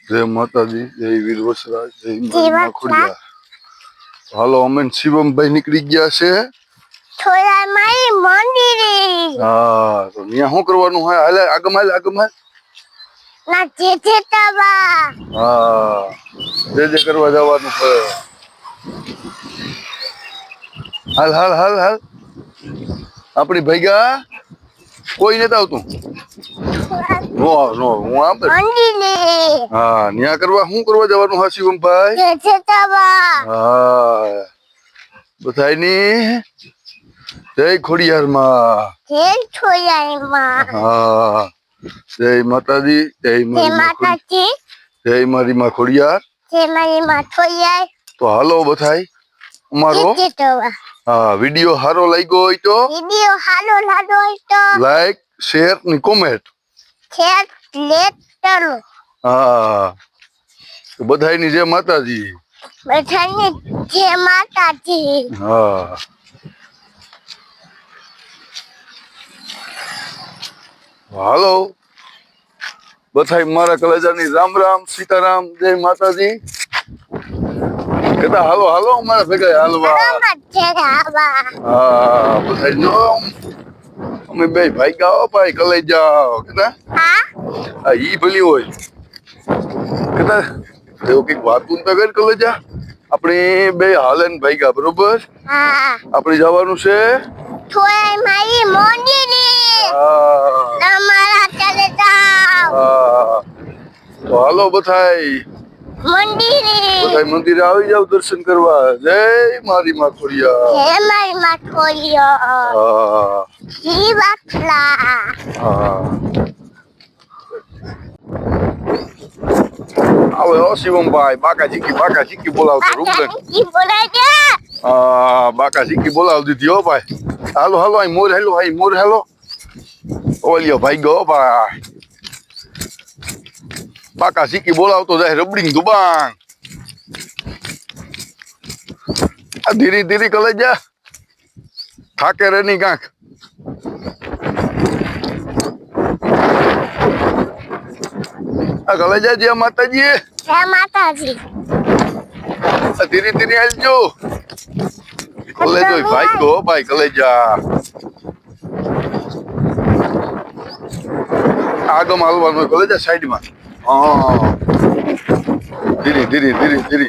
જય માતાજી, જય વીર વસરાજ, જય ખોડિયાર. હાલો, અમે શિવમભાઈ નીકળી ગયા છે થોડા મારી મંદિરે. હા, તો ત્યાં શું કરવાનું હોય? હાલે આગમ ના જે તવા. હા, જે કરવા જવાનું છે. હાલ હાલ હાલ હાલ. આપણી ભૈગા કોઈ નથી આવતું. નો હું આમ મંદિરે. હા, ન્યા કરવા શું કરવા જવાનું હા શિવમભાઈ? જે તવા. હા, બધાયની જય ખોડિયાર માં. જય ખોડિયાર માં. હા, જય માતાજી, જય માતાજી, જય મારી માં ખોડિયાર, જય મારી માં ખોડિયાર. તો હાલો બધાય અમારો હા વિડિયો સારો લાગ્યો હોય તો લાઈક શેર ને કોમેન્ટ હા, તો બધાયની જય માતાજી. બધાની જય માતાજી. હા, હાલો બધાય મારા કલેજાની રામ રામ સીતારામ, જય માતાજી. કેતા હાલો હાલો અમારા ભેગા હાલવા. હા, બધાય અમે બે ભાઈ ગાઓ ભાઈ કલેજા કેતા હા ઈ ભલી હોય કેતા એવું કઈક વાતું તો કર કલેજા. આપણે બે હાલન ભાઈ ગા બરોબર. આપણે જવાનું છે મારી મંદિરે. તો હાલો બધાય મંદિરે આવી જાવ દર્શન કરવા. જય મારી માં ખોડિયાર. જય મારી માં ખોડિયાર. હા આવો શિવમભાઈ બાકા જીકી બોલાવતો રૂપન. હા, બાકા જીકી બોલાવી દીધી હો ભાઈ. હાલો હાલો અહીં મોર હાલો ઓલિયો ભાઈ ગયો ભાઈ. બાકા જીકી બોલાવતો જાય રબડીંગ દુબાંગ. ધીરે ધીરે કલે જા થાકે રે ની કાંક. કલે જા જય માતાજી. જય માતાજી. ધીરે ધીરે હાલજો. કલેજો ભાઈ ગો ભાઈ કલેજા. આગમ હાલવાનું કલેજા સાઈડમાં. હા, ધીરે ધીરે ધીરે ધીરે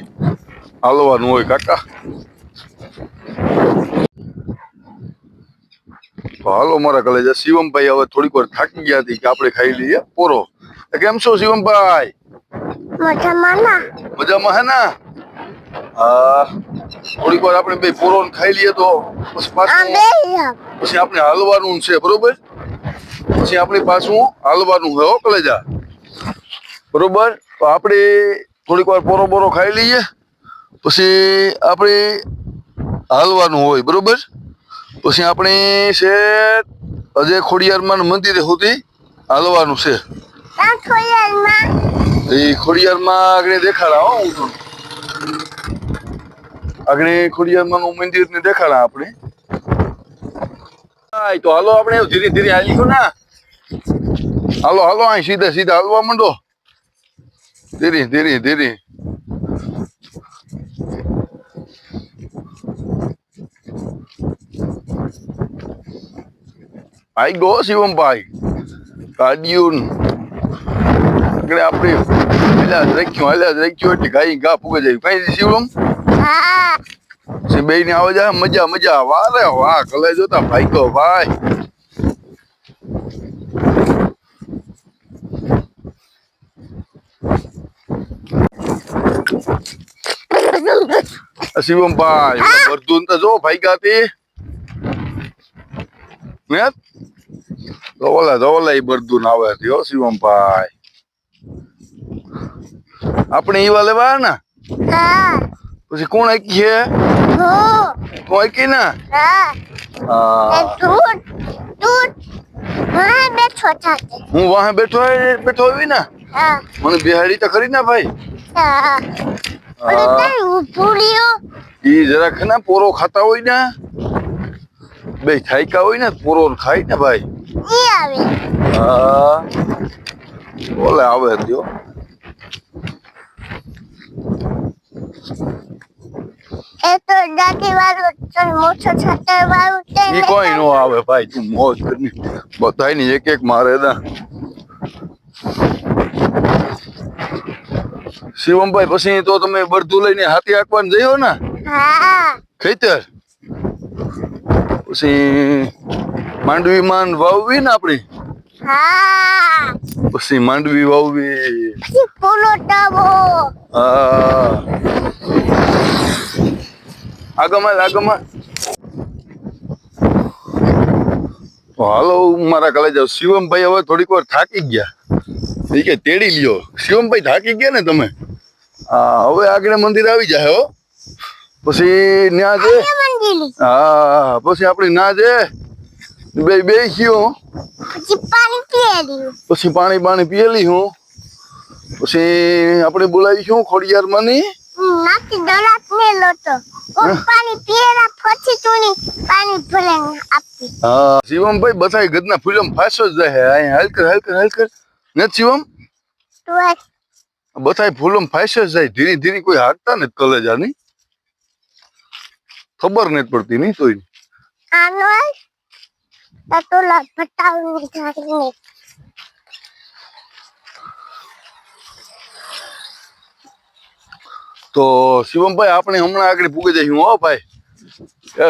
હાલવાનું હોય કાકા. તો હાલો મારા કલેજા. શિવમભાઈ હવે થોડીક વાર થાકી ગયા હતી કે આપણે ખાઈ લઈએ પોરો. કેમ છો શિવમભાઈ? મજામાં હે ને? હા, થોડીક વાર આપણે બે પોરો ખાઈ લઈએ તો પછી આપણે હાલવાનું છે બરોબર. પછી આપણે પાછું હાલવાનું હોય હો કલેજા બરોબર. તો આપણે થોડીક વાર પોરો ખાઈ લઈએ પછી આપણે હાલવાનું હોય બરોબર. પછી આપણે છે અજય ખોડિયારમાં મંદિરે સુધી હાલવાનું છે. એ ખોડિયારમાં આગળ દેખાડા હો. હું આગળ ખોડિયારમાં નું મંદિર ને દેખાડા આપણે. તો હાલો આપણે ધીરે ધીરે હાલીશું ને. હાલો હાલો અહીં સીધા સીધા હાલવા માંડો. ધીરે ધીરે ધીરે. ભાઈ ગો શિવમભાઈ ગાડીઓ આપણે રાખ્યું એટલે ગાઈ ગા ફૂગે જાય. કઈ શિવમ બે ને આવે જાય મજા વારે વાહ કલે જોતા ભાઈ ગો ભાઈ. શિવમભાઈ વર્ધુન તો જો ભાઈ ગાતી ને ઓલા બરદુન આવે હો શિવમભાઈ. આપણે ઈવા લેવા ને પછી કોણ આકી છે? કોણ આકી ને? હું વાહે બેઠો આવી ને મને બિહાડી તો ખરી ને ભાઈ. ઈ જરાક ને પોરો ખાતા હોય ને બે ખાઈકા હોય ને પોરો ખાય ને ભાઈ. હા, ઓલે આવે ત્યો એ તો દાદી વાળું તો મોટો છતર વાળું તે ઈ કોઈ નો આવે ભાઈ, તું મોજ કરી બધાયની એક એક મારે દા. શિવમભાઈ પછી તો તમે બળદું લઈને હાથી હાંકવાનું જયો ને હા ખેતર, પછી માંડવીમાં વાવવી ને આપણી, હા પછી માંડવી વાવવી. પછી ફૂલો ટાવો હા આગમાં તો હાલો મારા કાલે જાવ. શિવમભાઈ હવે થોડીક વાર થાકી ગયા, એ કે તેડી લ્યો. શિવમભાઈ થાકી ગયા ને તમે? હા હવે આગળ મંદિર આવી જાય હો, પછી ન્યા છે. મંદિર હા પછી આપણે ના છે બે ગયો, પછી પાણી પીએલી પછી પાણી પીએલી હું, પછી આપણે બોલાવીશું ખોડિયારમાં ની નાથી દલાત ને લોટો પાણી પીએલા પછી તુની પાણી ભરીને આપી. હા શિવમભાઈ બધાય ગદના ફિલ્મ ફાસો જ જાય. અહીંયા હાલ કર ને શિવમ, તો બધાય ફિલ્મ ફાસો જ જાય. ધીરે ધીરે કોઈ હાકતા ને કલેજાની ખબર નથી પડતી નહીં તોય. આનો તતોલા ફટાવની ધારીને તો શિવમભાઈ આપણે હમણાં આગળ પૂગી જઈશું હો ભાઈ.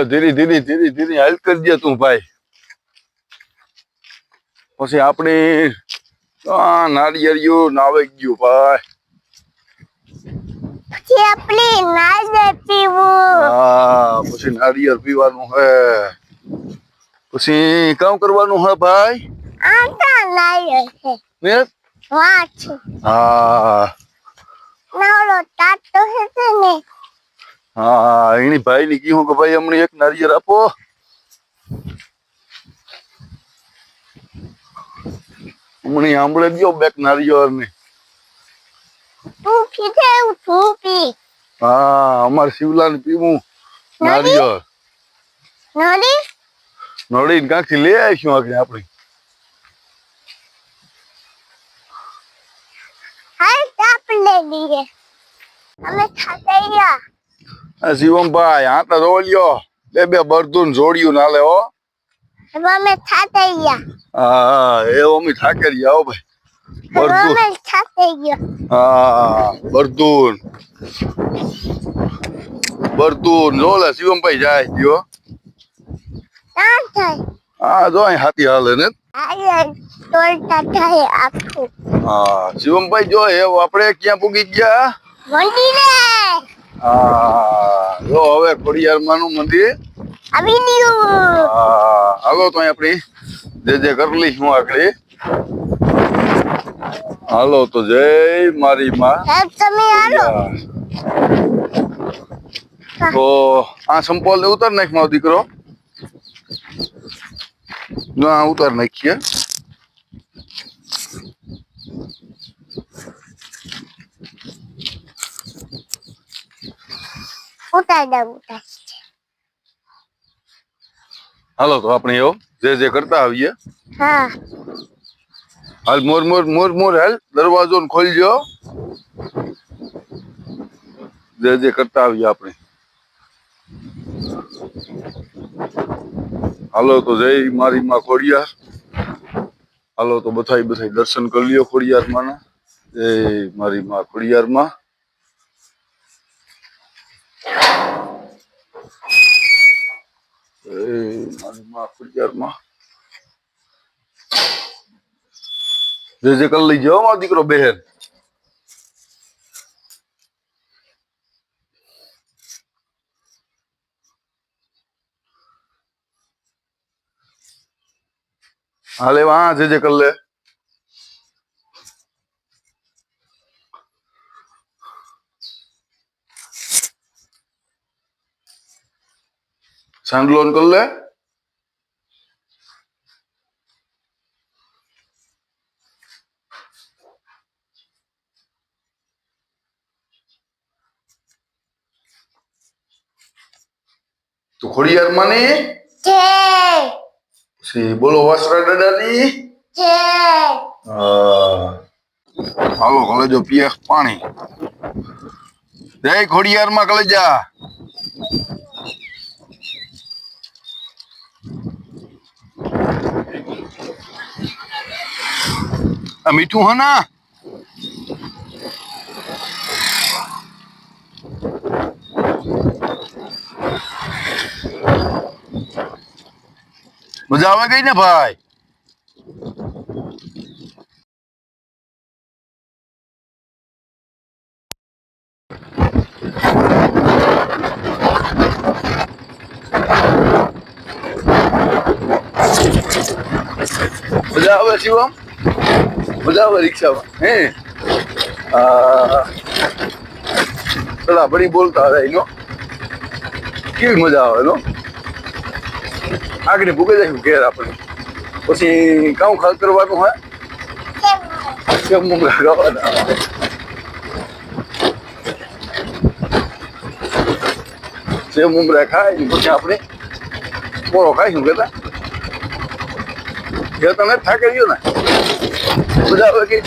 ધીરે હાલ કરજે તું ભાઈ. પછી આપણે નાળિયેરિયું નાવે ગયું ભાઈ. પછી આપણે નાળિયેર પીવું. હા પછી નાળિયેર પીવાનું હે, પછી કામ કરવાનું હે ભાઈ. આટા નાળિયેર છે ને વાહ છે હા નાળો તાતો છે ને. હા એની ભાઈ ની કીધું કે ભાઈ અમને એક નાળિયેર આપો. હમણાં આંબળે ગયો બેક નાળિયેર ને. તું પીધે એવું તું પી. હા અમારે શિવલાલ પીવું નાળિયેર. નડી નળીને ક્યાંકથી લઈ આવીશું આગળ આપણે. હાલ તાપ લે લીએ અમે ખાતૈયા. આ શિવમભાઈ આટા રોલ્યો બે બરદુન જોડ્યું નાલે હો. અમે ખાતૈયા. હા એ ઓમી ઠાકેરી આવો ભાઈ. બરદુન અમે ખાતૈયા. હા બરદુન જોલે શિવમભાઈ જાય ગયો. ના થાય હા જો અહીં હાથી હાલે ને. આયે તોડતા થાય આખું. હા શિવમભાઈ જો એ આપણે ક્યાં પૂગી ગયા? મંદિરે હા જો હવે ખોડિયારમાં નું મંદિર આવી ગયું. હા હાલો તો આપણી જે કરી લઈશું આગળ. હાલો તો જય મારી માં. સાહેબ તમે હાલો. તો આ સંપોલ ઉતાર નાખ મારો દીકરો. ના ઉતાર નાખીએ. ઉતાર દે ઉતાર. હાલો તો આપણે એવો જે કરતા આવીએ. હા હાલ મોર હાલ દરવાજો ખોલજો. જે કરતા આવીએ આપણે. હાલો તો જય મારી માં ખોડિયાર. હાલો તો બધાય દર્શન કરી લ્યો ખોડિયાર માં ના. જય મારી માં ખોડિયાર માં. મારી માં ખોડિયાર માં જે કરી લઈ જાઓ મારો દીકરો બહેન. હાલે વાં જે કરી લે. સાંડલોન કરી લે. તો ખોડિયાર માની જય પછી બોલો વાસરા દાદાની જય. હાલો હવે જો પીએ પાણી. જય ખોડિયારમાં કલેજા. આ મીઠું હે ના? મજા આવે ગઈ ને ભાઈ? મજા આવે શિવમ? મજા આવે રિક્ષામાં હે? પેલા બડી બોલતા હતા એનો કેવી મજા આવે નો. આગળ ભૂગે જાય ઘેર આપણે પછી કામ ખાસ કરવાનું હોય સેવ મમરા ખાવાના. સેવ મમરા ખાય પછી આપણે પોળો ખાઈશું કેતા કે તમે થાકી ગયો ને બધા આવે કે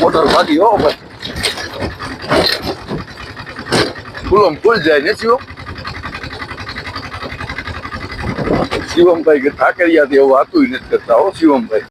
મોટર ભાગી હો ભાઈ ફૂલો ફૂલ જાય ને શિવમભાઈ કે થાકરિયાથી એવું વાતું નથી કરતા હો શિવમભાઈ.